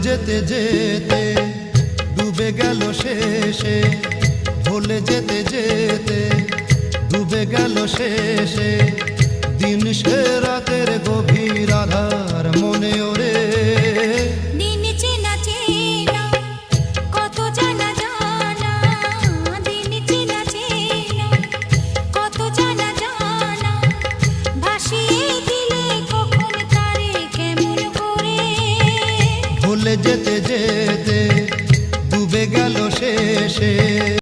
যেতে যেতে ডুবে গেল শেষে, ভুলে যেতে যেতে ডুবে গেল শেষে। দিন সে রাতের গভীর আধার মনে ওরে, দিন চেনা চেনা কত জানা জানা, দিন চেনা চেনা কত জানা জানা, ভাসিয়ে দিলে কখন তারে কেমন করে। ভুলে যেতে যেতে ডুবে গেল শেষে।